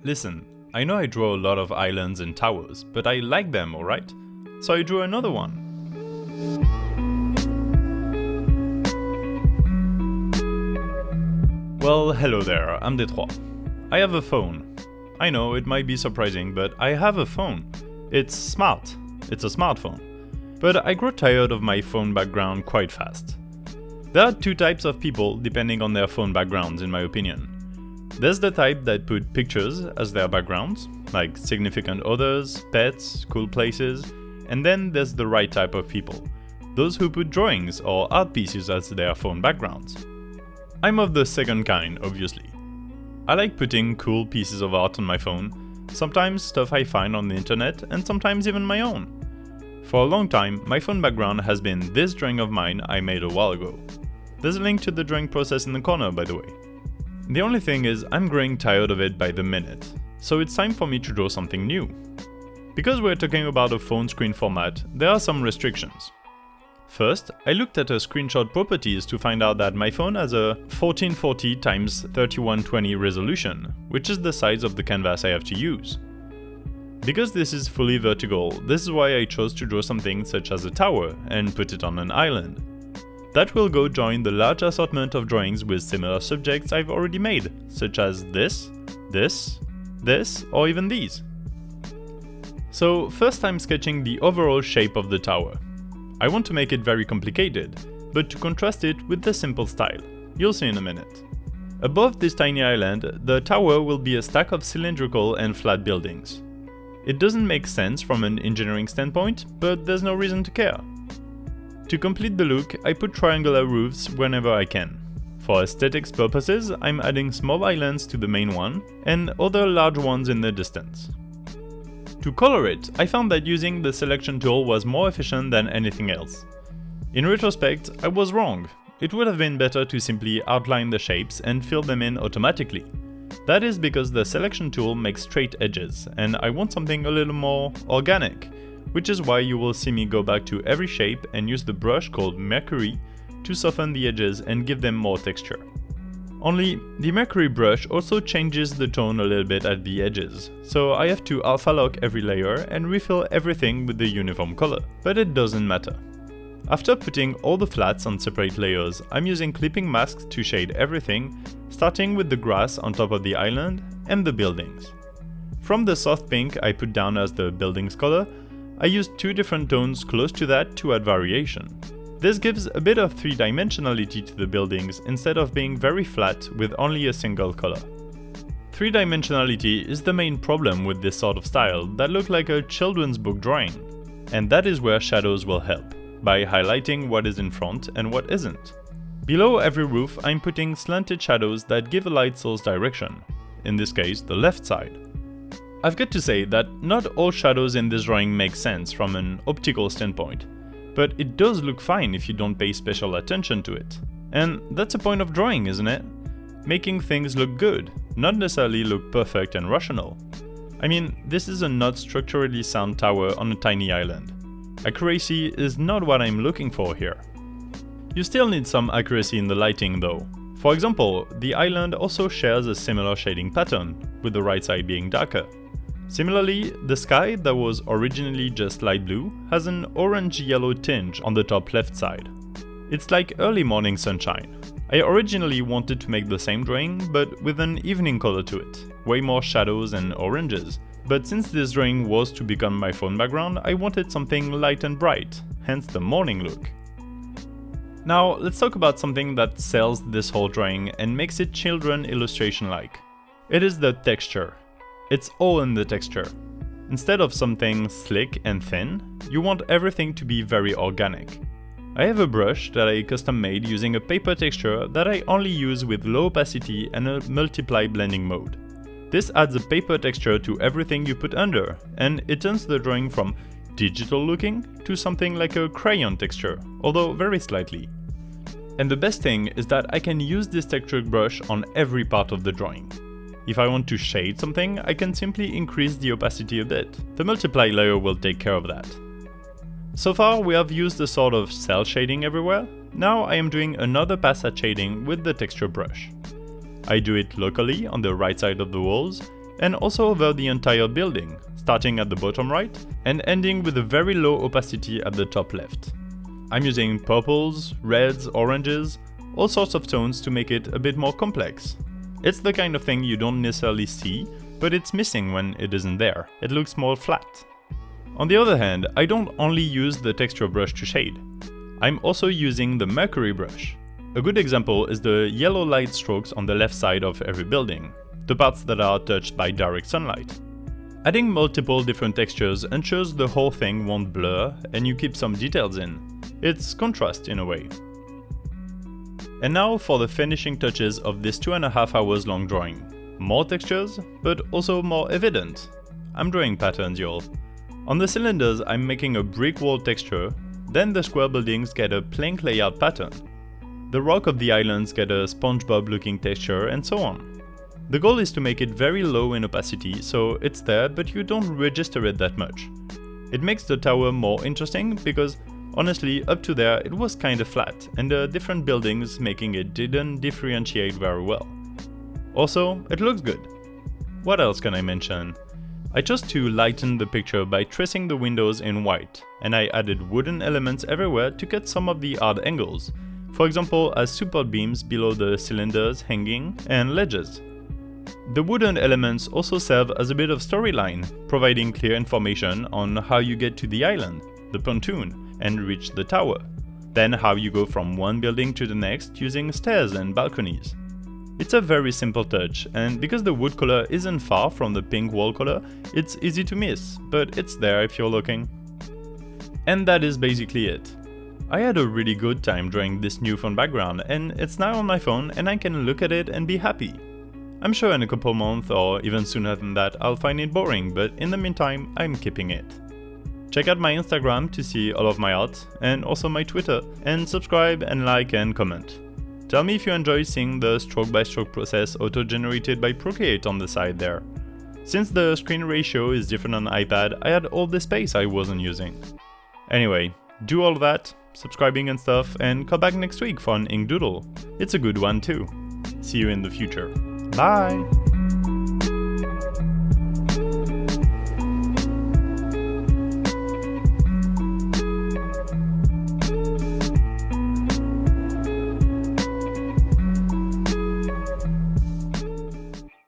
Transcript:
Listen, I know I draw a lot of islands and towers, but I like them, alright? So I drew another one. Well, hello there, I'm Détroit. I have a phone. I know, it might be surprising, but I have a phone. It's smart. It's a smartphone. But I grow tired of my phone background quite fast. There are two types of people depending on their phone backgrounds, in my opinion. There's the type that put pictures as their backgrounds, like significant others, pets, cool places, and then there's the right type of people, those who put drawings or art pieces as their phone backgrounds. I'm of the second kind, obviously. I like putting cool pieces of art on my phone, sometimes stuff I find on the internet, and sometimes even my own. For a long time, my phone background has been this drawing of mine I made a while ago. There's a link to the drawing process in the corner, by the way. The only thing is, I'm growing tired of it by the minute, so it's time for me to draw something new. Because we're talking about a phone screen format, there are some restrictions. First, I looked at her screenshot properties to find out that my phone has a 1440 x 3120 resolution, which is the size of the canvas I have to use. Because this is fully vertical, this is why I chose to draw something such as a tower and put it on an island. That will go join the large assortment of drawings with similar subjects I've already made, such as this, or even these. So first I'm sketching the overall shape of the tower. I want to make it very complicated, but to contrast it with the simple style. You'll see in a minute. Above this tiny island, the tower will be a stack of cylindrical and flat buildings. It doesn't make sense from an engineering standpoint, but there's no reason to care. To complete the look, I put triangular roofs whenever I can. For aesthetics purposes, I'm adding small islands to the main one, and other large ones in the distance. To color it, I found that using the selection tool was more efficient than anything else. In retrospect, I was wrong. It would have been better to simply outline the shapes and fill them in automatically. That is because the selection tool makes straight edges, and I want something a little more organic, which is why you will see me go back to every shape and use the brush called Mercury to soften the edges and give them more texture. Only, the Mercury brush also changes the tone a little bit at the edges, so I have to alpha lock every layer and refill everything with the uniform color, but it doesn't matter. After putting all the flats on separate layers, I'm using clipping masks to shade everything, starting with the grass on top of the island and the buildings. From the soft pink I put down as the building's color, I used two different tones close to that to add variation. This gives a bit of three-dimensionality to the buildings instead of being very flat with only a single color. Three-dimensionality is the main problem with this sort of style that look like a children's book drawing, and that is where shadows will help, by highlighting what is in front and what isn't. Below every roof I'm putting slanted shadows that give a light source direction, in this case the left side. I've got to say that not all shadows in this drawing make sense from an optical standpoint, but it does look fine if you don't pay special attention to it. And that's the point of drawing, isn't it? Making things look good, not necessarily look perfect and rational. I mean, this is a not structurally sound tower on a tiny island. Accuracy is not what I'm looking for here. You still need some accuracy in the lighting though. For example, the island also shares a similar shading pattern, with the right side being darker. Similarly, the sky that was originally just light blue has an orange-yellow tinge on the top left side. It's like early morning sunshine. I originally wanted to make the same drawing, but with an evening color to it, way more shadows and oranges. But since this drawing was to become my phone background, I wanted something light and bright, hence the morning look. Now, let's talk about something that sells this whole drawing and makes it children illustration-like. It is the texture. It's all in the texture. Instead of something slick and thin, you want everything to be very organic. I have a brush that I custom made using a paper texture that I only use with low opacity and a multiply blending mode. This adds a paper texture to everything you put under, and it turns the drawing from digital looking to something like a crayon texture, although very slightly. And the best thing is that I can use this textured brush on every part of the drawing. If I want to shade something, I can simply increase the opacity a bit. The multiply layer will take care of that. So far we have used a sort of cell shading everywhere. Now I am doing another pass at shading with the texture brush. I do it locally on the right side of the walls, and also over the entire building, starting at the bottom right and ending with a very low opacity at the top left. I'm using purples, reds, oranges, all sorts of tones to make it a bit more complex. It's the kind of thing you don't necessarily see, but it's missing when it isn't there. It looks more flat. On the other hand, I don't only use the texture brush to shade. I'm also using the Mercury brush. A good example is the yellow light strokes on the left side of every building, the parts that are touched by direct sunlight. Adding multiple different textures ensures the whole thing won't blur and you keep some details in. It's contrast in a way. And now for the finishing touches of this 2.5 hours long drawing. More textures, but also more evident. I'm drawing patterns, y'all. On the cylinders, I'm making a brick wall texture, then the square buildings get a plank layout pattern. The rock of the islands get a SpongeBob looking texture, and so on. The goal is to make it very low in opacity, so it's there but you don't register it that much. It makes the tower more interesting because honestly up to there it was kinda flat and the different buildings making it didn't differentiate very well. Also, it looks good. What else can I mention? I chose to lighten the picture by tracing the windows in white, and I added wooden elements everywhere to cut some of the odd angles, for example as support beams below the cylinders hanging and ledges. The wooden elements also serve as a bit of storyline, providing clear information on how you get to the island, the pontoon, and reach the tower, then how you go from one building to the next using stairs and balconies. It's a very simple touch, and because the wood color isn't far from the pink wall color, it's easy to miss, but it's there if you're looking. And that is basically it. I had a really good time drawing this new phone background, and it's now on my phone and I can look at it and be happy. I'm sure in a couple months or even sooner than that I'll find it boring, but in the meantime I'm keeping it. Check out my Instagram to see all of my art, and also my Twitter, and subscribe and like and comment. Tell me if you enjoy seeing the stroke-by-stroke process auto-generated by Procreate on the side there. Since the screen ratio is different on iPad, I had all the space I wasn't using. Anyway, do all that, subscribing and stuff, and come back next week for an ink doodle. It's a good one too. See you in the future. Bye!